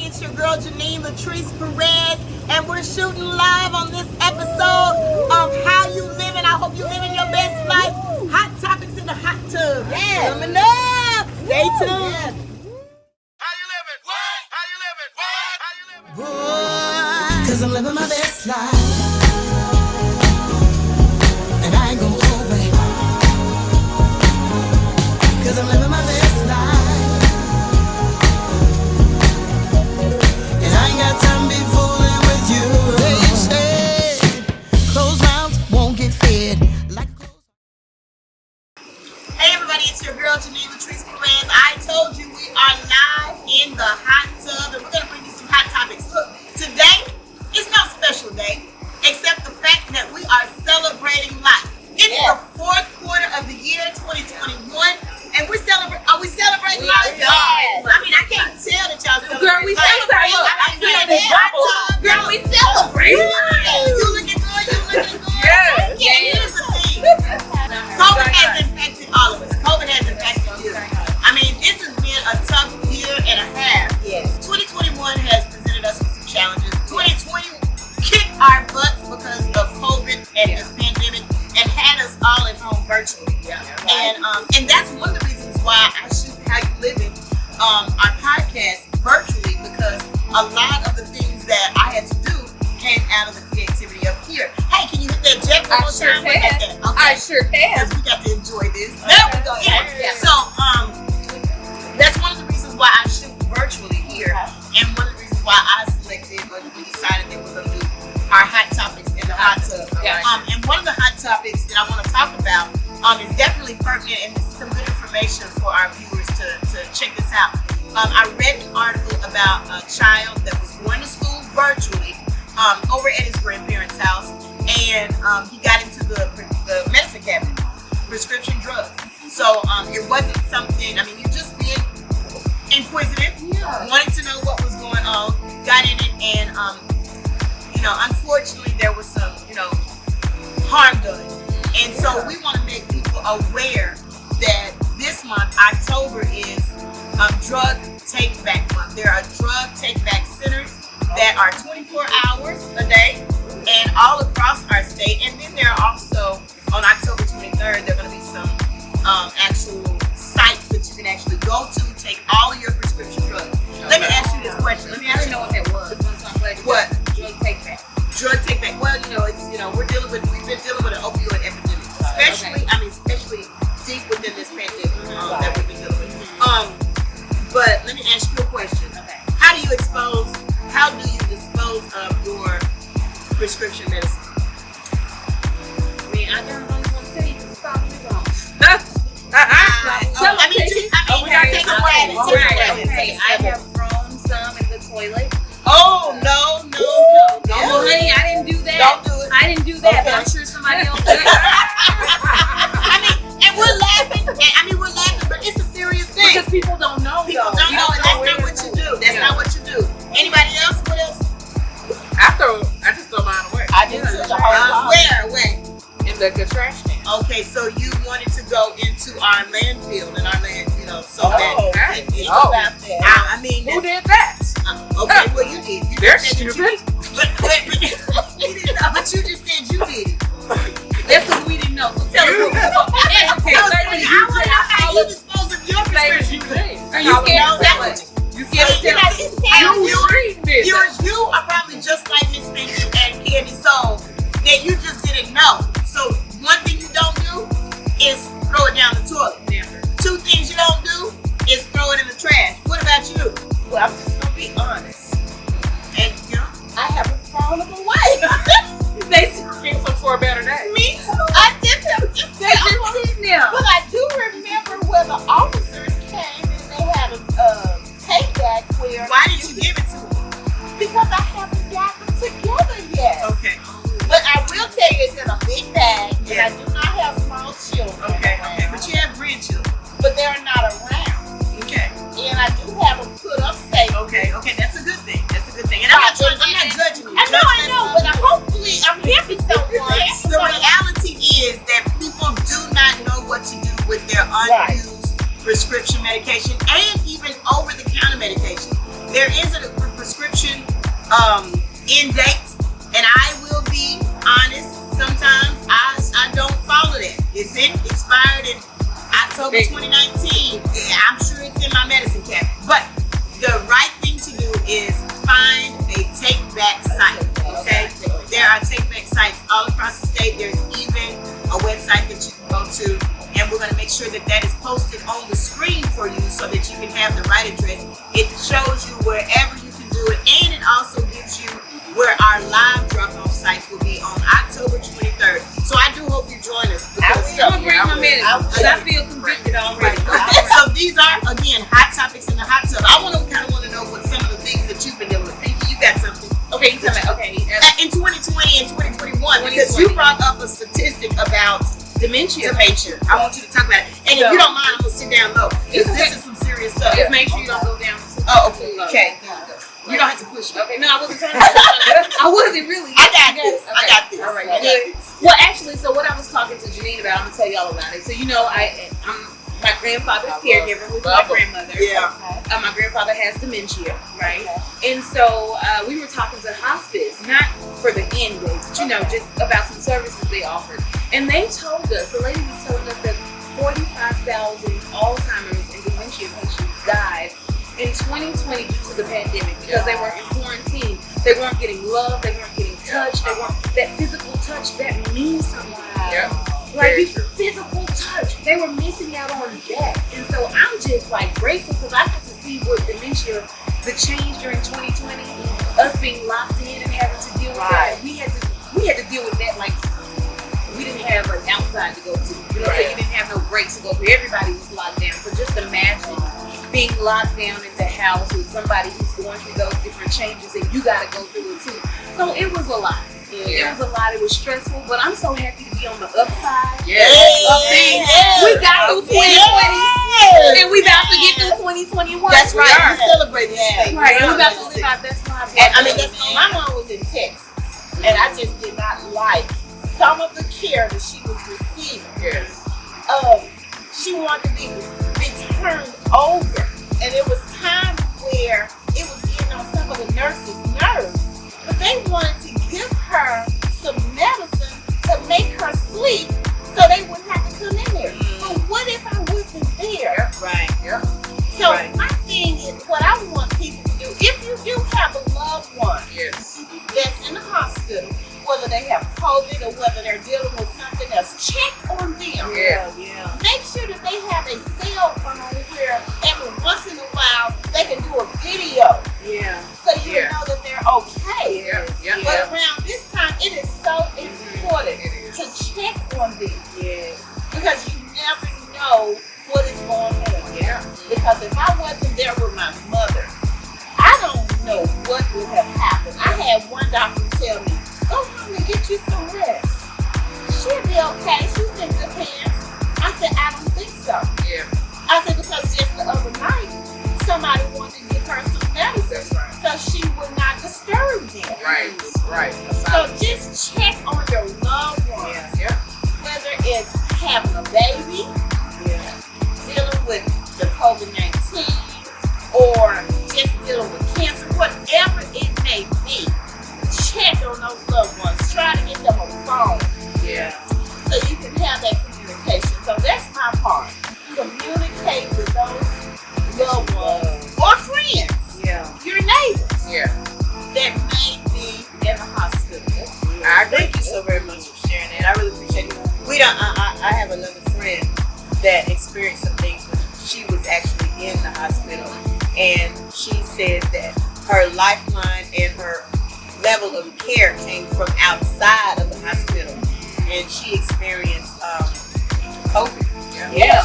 It's your girl Genine LaTrice Perez, and we're shooting live on this episode of How You Living. I hope you living your best life. Hot topics in the hot tub. Yes. Coming up. Stay tuned. Yes. How you living? What? How you living? What? How you living? Boy, 'cause I'm living my best life, and I ain't gonna hold back. 'Cause I'm living my best life, and I ain't got time to be fooling with you. They say closed mouths won't get fed. Like Hey everybody, it's your girl Genine LaTrice Perez. I told you we are live in the hot tub, and we're gonna bring you some hot topics. Look, today is no special day, except the fact that we are celebrating life. It's the fourth quarter of the year 2021, and we're celebrating. Are we celebrating life? Yes. I mean, I can't tell that y'all celebrate. Girl, we celebrate. Look, I'm feeling this bubble. Girl, we celebrate. You looking good? You looking good? Yes. Yeah, here's the thing. COVID has impacted all of us. COVID has impacted you. I mean, this has been a tough year and a half. Yes. 2021 has presented us with some challenges. 2020 kicked our butts because of COVID and this pandemic and had us all at home virtually. And that's one of the reasons why I shoot How You Living, our podcast virtually, because a lot of the things that I had to do came out of the creativity of here. Hey, can you hit that jet one more time? Look at that. Okay. I sure can. Because we got to enjoy this. There we go. Yeah. So, that's one of the reasons why I shoot virtually here, and one of the reasons why I selected, or we decided that we're going to do our hot topics in the hot tub. And one of the hot topics that I want to talk about is definitely pertinent, and this is some good information for our viewers to check this out. I read an article about a child that was going to school virtually over at his grandparents' house, and he got into the medicine cabinet, prescription drugs. So it wasn't something, I mean, you just being inquisitive, wanting to know what was going on, got in it, and unfortunately there was some, harm done. And so we want to make people aware that this month, October, is Drug Take Back Month. There are drug take back centers that are 24 hours a day and all across our state. And then there are also, on October 23rd, there are going to be some actual sites that you can actually go to, take all of your prescription drugs. Let me ask you this question. Let me ask you. know what that was. What? Drug take back. Drug take back. Well, we've been dealing with an opioid epidemic, especially deep within this pandemic that we've been dealing with. But let me ask you a question. Okay. How do you dispose of your prescription medicine? I mean, I don't really want to tell you because it's probably wrong. I have thrown some in the toilet. Oh, no. No, honey, I didn't do that. Don't do it. I didn't do that, Okay. but I'm sure somebody else did. We're laughing, but it's a serious thing. Because people don't know. People don't know, and that's not what you do. That's not what you do. Anybody else? What else? I just throw mine away. I did too. Where? In the trash can. Okay, so you wanted to go into our landfill and our land, so that. Okay. About that. Who did that? Okay, well you did. You They're just said that stupid. but you just said you did it. That's because we didn't know. So tell us. Okay, So, I want to know how you dispose of your prescription. Are you scared to tell us? You can't tell. You are probably just like Miss Pinky and CandySoul, that you just didn't know. So one thing you don't do is throw it down the toilet. Never. Two things you don't do is throw it in the trash. What about you? Well, I'm just gonna be honest. And I haven't thrown them away. They Keep them for a better day. Me too. I just have just they're just sitting there. But I do remember where the officers came and they had a take back where. why did you give it to me? Because I haven't got them together yet. Okay. But I will tell you, it's in a big bag. Yes. And I do not have small children. Okay. around, But you have grandchildren. But they're not around. Okay. And I do have them put up safe. Okay. That's a good thing. And I'm not judging you. I know, but hopefully I'm helping someone. The reality is that people do not know what to do with their unused prescription medication and even over-the-counter medication. There is a end date, and I will be honest. Sometimes I don't follow that. If it expired in October 2019, yeah, I'm sure it's in my medicine cabinet. But the right thing to do is find a take back site. Okay, there are take back sites all across the state. There's even a website that you can go to, and we're going to make sure that that is posted on the screen for you so that you can have the right address. It shows you wherever you can do it, and it also gives you where our live drop-off sites will be on October 23rd. So I do hope you join us. I'm gonna bring my medicine because I feel convicted already. So these are, again, hot topics in the hot tub. I want to know what some of the things that you've been dealing with. Pinky, you got something. Okay, you tell me. Okay. In 2020 and 2021, because you brought up a statistic about Dementia. I want you to talk about it. And if you don't mind, I'm going to sit down low. Because this is some serious stuff. Just make sure you don't go down. Oh, okay. You don't have to push me. Okay, no, I wasn't trying to. I wasn't really. I got this. Okay. I got this. All right, I got good. this. Well, actually, so what I was talking to Genine about, I'm gonna tell y'all about it. So you know, I'm my grandfather's caregiver with my grandmother. Yeah. My grandfather has dementia, right? And so we were talking to hospice, not for the end date, but you know, just about some services they offered. And they told us, the lady was telling us that 45,000 Alzheimer's and dementia patients died in 2020 due to the pandemic because they were in quarantine. They weren't getting love, they weren't getting touch, they weren't that physical touch that means something. Like physical touch. They were missing out on that. And so I'm just like grateful because I got to see what dementia, the change during 2020, us being locked in and having to deal with that. We had to deal with that like we didn't have an outside to go to. You know, so you didn't have no breaks to go to. Everybody was locked down. So just imagine being locked down in the house with somebody who's going through those different changes and you gotta go through it too. So it was a lot. It was a lot. It was stressful, but I'm so happy to be on the upside. We got through 2020 and we about to get through 2021. That's right. We celebrate this thing. Right. And we about to live our best lives. And I mean, my mom was in Texas, and I just did not like some of the care that she was receiving. She wanted to be turned over, and it was times where it was getting on some of the nurses' nerves, but they wanted to give her some medicine to make her sleep so they wouldn't have to come in there. But what if I wasn't there? Right. So my thing is, what I want people to do, if you do have a loved one that's in the hospital, whether they have COVID or whether they're dealing with something else, check on them. Make sure that they have a cell phone where every once in a while they can do a video. So you know that they're okay. But around this time, it is so important to check on them. Because you never know what is going on. Because if I wasn't there with my mother, I don't know what would have happened. I had one doctor tell me, go home and get you some rest. She'll be okay. She's in good hands. I said, I don't think so. I said, because just the other night, somebody wanted to give her some medicine so she would not disturb them. So just check on your loved ones. Whether it's having a baby, dealing with the COVID-19, or just dealing with cancer, whatever it may be. Check on those loved ones. Try to get them a phone. So you can have that communication. So that's my part. Communicate with those loved ones or friends. Your neighbors. That may be in the hospital. Thank you so very much for sharing that. I really appreciate it. I have another friend that experienced some things when she was actually in the hospital, and she said that her lifeline and her level of care came from outside of the hospital, and she experienced COVID.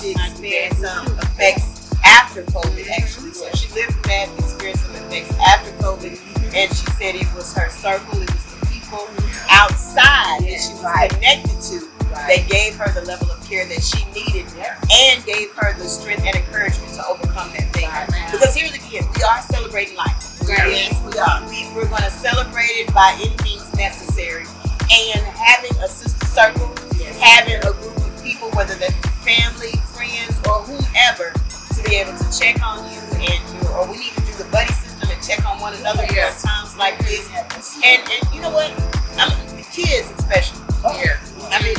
She experienced some effects after COVID, actually. So she lived with that, experienced some effects after COVID, and she said it was her circle, it was the people outside that she was connected to that gave her the level of care that she needed and gave her the strength and encouragement to overcome that thing. Because here's again, we are celebrating life. Yes, we are. We're going to celebrate it by any means necessary. And having a sister circle, having a group of people, whether that's family, friends, or whoever, to be able to check on you, or we need to do the buddy system and check on one another during times like this. And you know what? The kids especially. Yeah. I mean,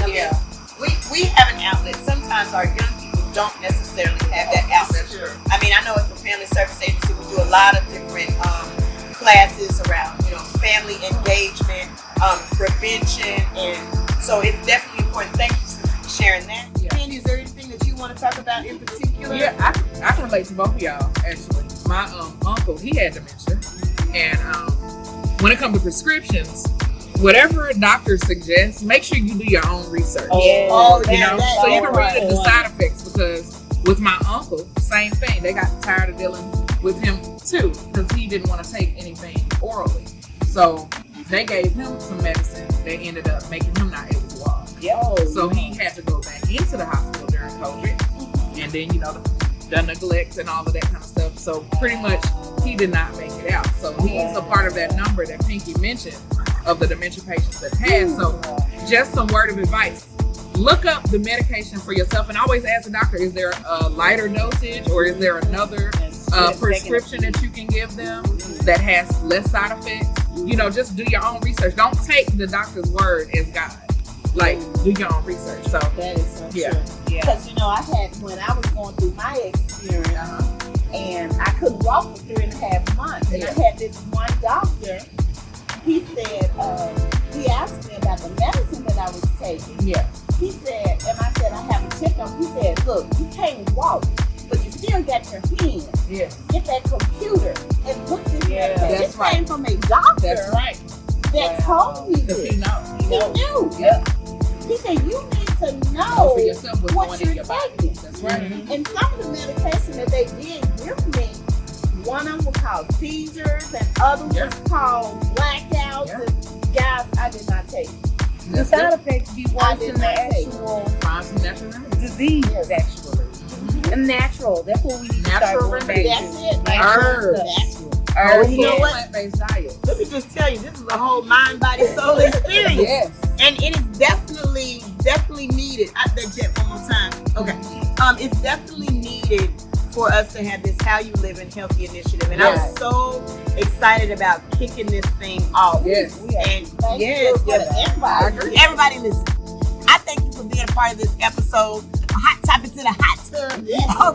we have an outlet. Sometimes our young people don't necessarily have that outlet. Sure. I mean, I know at the Family Service Agency we do a lot of different classes around, family engagement, prevention, and so it's definitely important. Thank you for sharing that. Yeah. Candy, is there anything that you want to talk about in particular? Yeah, I can relate to both of y'all, actually. My uncle, he had dementia. And when it comes to prescriptions, whatever a doctor suggests, make sure you do your own research. So you can read the side effects, because with my uncle, same thing. They got tired of dealing with him too, because he didn't want to take anything orally. So they gave him some medicine that ended up making him not able to walk. So he had to go back into the hospital during COVID. And then, the neglect and all of that kind of stuff. So pretty much he did not make it out. So he's a part of that number that Pinky mentioned of the dementia patients that has. So just some word of advice. Look up the medication for yourself and always ask the doctor, is there a lighter dosage or is there another prescription that you can give them that has less side effects? Just do your own research. Don't take the doctor's word as God. Like, do your own research. So that is so true. Because I had, when I was going through my experience, and I couldn't walk for 3.5 months, and I had this one doctor. He said, he asked me about the medicine that I was taking. He said, and I said, I have a checkup. He said, look, you can't walk, but you still got your hand. Get that computer and look this medication. This came from a doctor. That told me this. He knew. He said, you need to know for yourself what you're taking. That's right. And some of the medication that they did give me, one of them was called seizures and other was called blackouts. And guys, I did not take it. The side effects be worse than the actual disease, actually. And natural. That's what we need to start going back to. That's it. Herbs. You know what? Plant-based diet. Let me just tell you, this is a whole mind, body, soul experience. And it is definitely needed. That jet one more time. Okay. It's definitely needed for us to have this How You Live in Healthy initiative. And I'm so excited about kicking this thing off. And everybody listen. I thank you for being a part of this episode. Hot topic to the hot tub.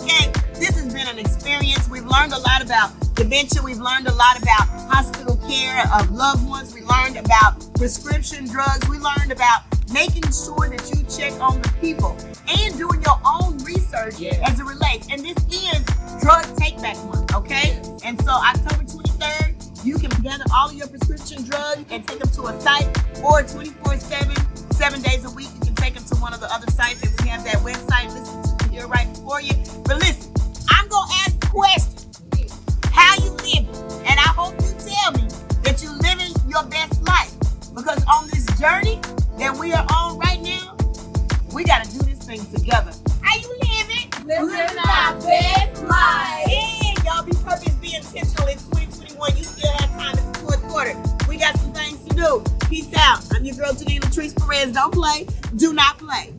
Okay. This has been an experience. We've learned a lot about dementia. We've learned a lot about hospital care of loved ones. We learned about prescription drugs. We learned about making sure that you check on the people and doing your own research as it relates. And this is Drug Take Back Month, okay? And so October 23rd, you can gather all of your prescription drugs and take them to a site, or 24/7, 7 days a week. You can take them to one of the other sites, and we have that website listed here right before you. But listen, I'm gonna ask the question. How you living? And I hope you tell me that you're living your best life. Because on this journey that we are on right now, we got to do this thing together. How you living? Living our best life. Hey, y'all, be purpose, be intentional. It's 2021. You still have time. It's the fourth quarter. We got some things to do. Peace out. I'm your girl, Genine LaTrice Perez. Don't play. Do not play.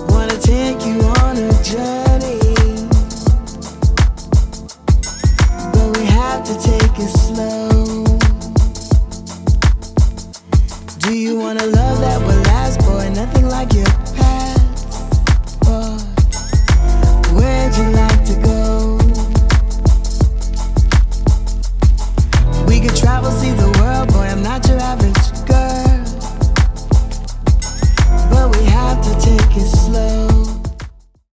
Wanna take you on a journey, but we have to take it slow. Do you want a love that will last, boy? Nothing like your past, boy. Where'd you like to go? We could travel, see the world, boy. I'm not your average